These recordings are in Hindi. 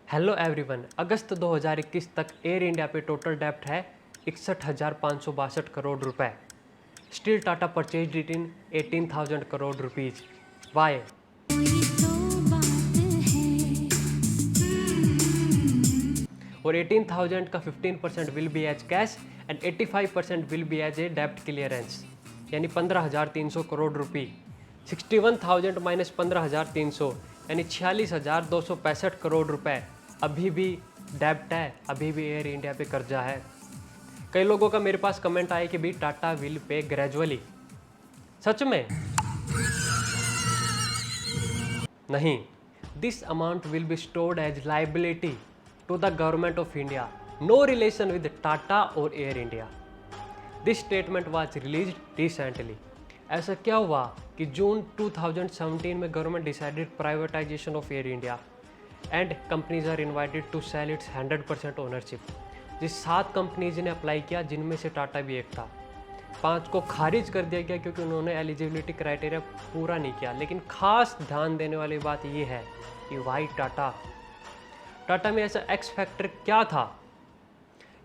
हेलो एवरीवन, अगस्त 2021 तक एयर इंडिया पे टोटल डेप्ट है 61,562 करोड़ रुपए। Still Tata purchase it in 18,000 crore rupees. Why? और 18,000 का 15% will be as cash and 85% will be as a डेप्ट क्लियरेंस, यानी 15,300 करोड़ रुपी। 61,000 माइनस 15,300 यानी 46,265 करोड़ रुपए अभी भी डेब्ट है, अभी भी एयर इंडिया पे कर्जा है। कई लोगों का मेरे पास कमेंट आया कि भी टाटा विल पे ग्रेजुअली। सच में नहीं, this amount will be stored as liability to the government of India, no relation with Tata और Air India. This statement was released recently. ऐसा क्या हुआ कि जून 2017 में government decided privatization of Air India and companies are invited to sell its 100% ownership. जिस 7 कंपनीज ने अप्लाई किया, जिनमें से टाटा भी एक था, 5 को खारिज कर दिया गया क्योंकि उन्होंने एलिजिबिलिटी क्राइटेरिया पूरा नहीं किया। लेकिन खास ध्यान देने वाली बात यह है कि वाई टाटा में ऐसा एक्स फैक्टर क्या था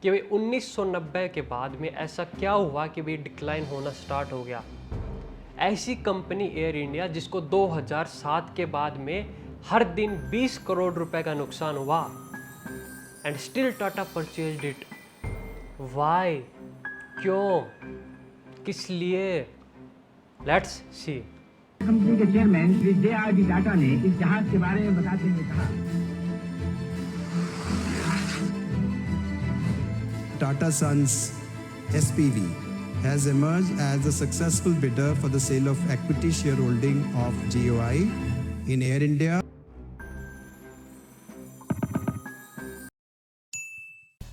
कि भाई 1990 के बाद में ऐसा क्या हुआ कि भाई डिक्लाइन होना स्टार्ट हो गया। ऐसी कंपनी एयर इंडिया जिसको 2007 के बाद में हर दिन 20 करोड़ रुपए का नुकसान हुआ and still Tata purchased it. Why? क्यों? किस लिए? Let's see. कंपनी के चेयरमैन श्री जे.आर.डी. टाटा ने इस जहाज के बारे में बताते हुए कहा, Tata Sons SPV has emerged as the successful bidder for the sale of equity shareholding of GOI in Air India.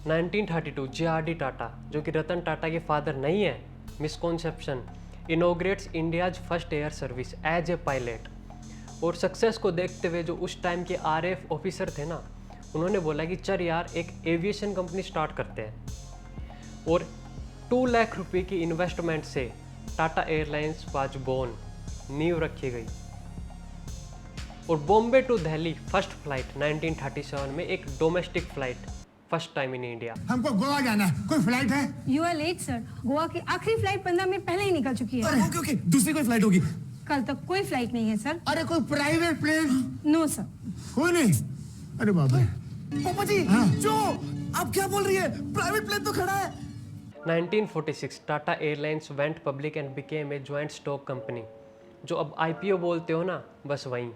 1932 JRD. Tata, जो कि रतन टाटा के फादर नहीं है, misconception, inaugurates India's first air service as a pilot. और सक्सेस को देखते हुए जो उस टाइम के आरएफ ऑफिसर थे ना, उन्होंने बोला कि चल यार एक एविएशन कंपनी स्टार्ट करते हैं। और 2 लाख रुपए की इन्वेस्टमेंट से टाटा एयरलाइंस वाज बोर्न, नींव रखी गई। और Bombay to Delhi first flight 1937 में एक domestic flight, first time in India. हमको गोवा जाना है, कोई फ्लाइट है? You are late sir. Goa की आखिरी फ्लाइट 15 मिनट पहले ही निकल चुकी है। ओके ओके, दूसरी कोई फ्लाइट होगी? कल तक कोई फ्लाइट नहीं है सर। अरे कोई प्राइवेट प्लेन? No sir. कोई नहीं? अरे बाप रे। पापा जी, हाँ। जो आप क्या बोल रही है? प्राइवेट प्लेन तो खड़ा है। 1946 Tata airlines went public and became a joint stock company, जो अब आईपीओ बोलते हो ना, बस वहीं।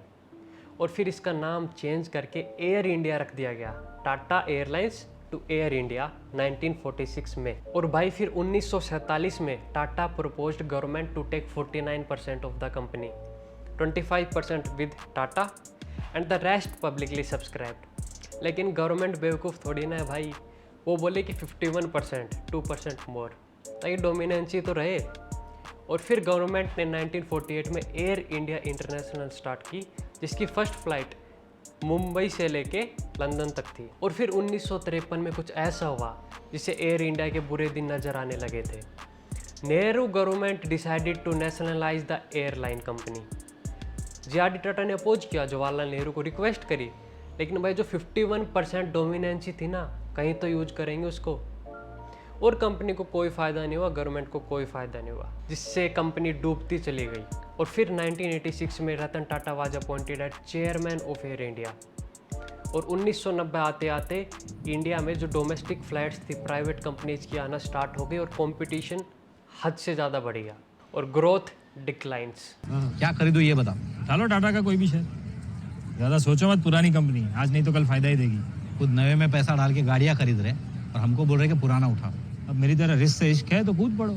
और फिर इसका नाम चेंज करके एयर इंडिया रख दिया गया, Tata airlines to Air India 1946 में। और भाई फिर 1947 में Tata proposed government to take 49% of the company, 25% with Tata and the rest publicly subscribed. लेकिन गवर्नमेंट बेवकूफ़ थोड़ी ना है भाई, वो बोले कि 51%, 2% मोर, ताकि डोमिनेंसी तो रहे। और फिर गवर्नमेंट ने 1948 में एयर इंडिया इंटरनेशनल स्टार्ट की, जिसकी फर्स्ट फ्लाइट मुंबई से लेके लंदन तक थी। और फिर 1953 में कुछ ऐसा हुआ जिससे एयर इंडिया के बुरे दिन नज़र आने लगे थे। Nehru government decided to nationalize the airline company. JRD. Tata ने अपोज किया, जवाहरलाल नेहरू को रिक्वेस्ट करी, लेकिन भाई जो 51% डोमिनेंसी थी ना, कहीं तो यूज करेंगे उसको। और कंपनी को कोई फ़ायदा नहीं हुआ, गवर्नमेंट को कोई फ़ायदा नहीं हुआ, जिससे कंपनी डूबती चली गई। और फिर 1986 में Ratan Tata was appointed as chairman of Air India. और 1990 आते आते इंडिया में जो डोमेस्टिक फ्लाइट्स थी प्राइवेट कंपनीज की आना स्टार्ट हो गई और कंपटीशन हद से ज़्यादा बढ़ गया और ग्रोथ डिक्लाइंस। क्या खरीदो ये बता। डालो टाटा का कोई भी शेयर, ज्यादा सोचो मत, पुरानी कंपनी आज नहीं तो कल फायदा ही देगी। खुद नए में पैसा डाल के गाड़ियां खरीद रहे और हमको बोल रहे कि पुराना उठाओ। अब मेरी तरह रिस्क से इश्क है तो कूद पड़ो,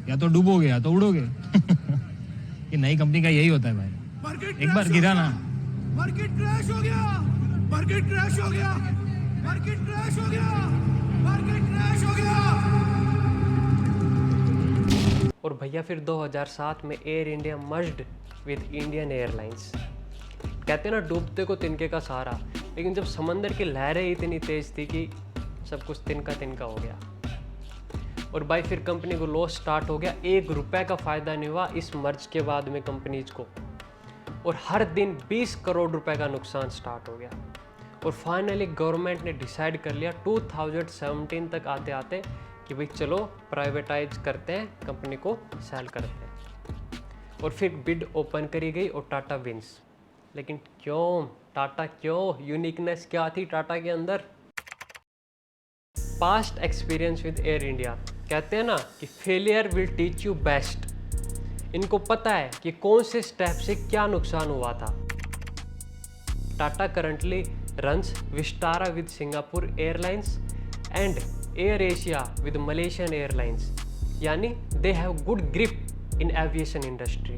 या तो डूबोगे या तो उड़ोगे। ये नई कंपनी का यही होता है भाई, एक बार गिरा ना। मार्केट क्रैश हो गया, मार्केट क्रैश हो गया, मार्केट क्रैश हो गया, मार्केट क्रैश हो गया। और भैया फिर 2007 में air India merged with Indian airlines. कहते हैं ना, डूबते को तिनके का सहारा, लेकिन जब समंदर की लहरें इतनी तेज थी कि सब कुछ तिनका तिनका हो गया। और भाई फिर कंपनी को लॉस स्टार्ट हो गया, 1 रुपए का फ़ायदा नहीं हुआ इस मर्ज के बाद में कंपनीज को। और हर दिन 20 करोड़ रुपए का नुकसान स्टार्ट हो गया। और फाइनली गवर्नमेंट ने डिसाइड कर लिया 2017 तक आते आते कि भाई चलो प्राइवेटाइज करते हैं, कंपनी को सेल करते हैं। और फिर बिड ओपन करी गई और टाटा विंस। लेकिन क्यों टाटा, क्यों, यूनिकनेस क्या थी टाटा के अंदर? Past experience with air India. कहते हैं ना कि failure will teach you best. इनको पता है कि कौन से स्टेप से क्या नुकसान हुआ था। Tata currently runs Vistara with Singapore Airlines and Air Asia with Malaysian Airlines, यानी they have good grip in aviation industry.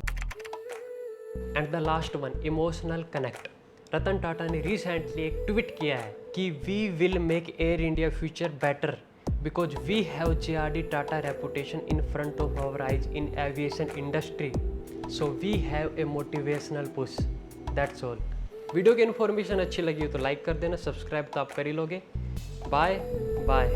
And the last one, emotional connect. Ratan Tata ने रिसेंटली एक ट्वीट किया है कि we will make Air India future better because we have JRD Tata reputation in front of our eyes in aviation industry, so we have a motivational push. That's all. Video की इन्फॉर्मेशन अच्छी लगी हो तो लाइक कर देना, सब्सक्राइब तो आप कर ही लोगे। Bye bye.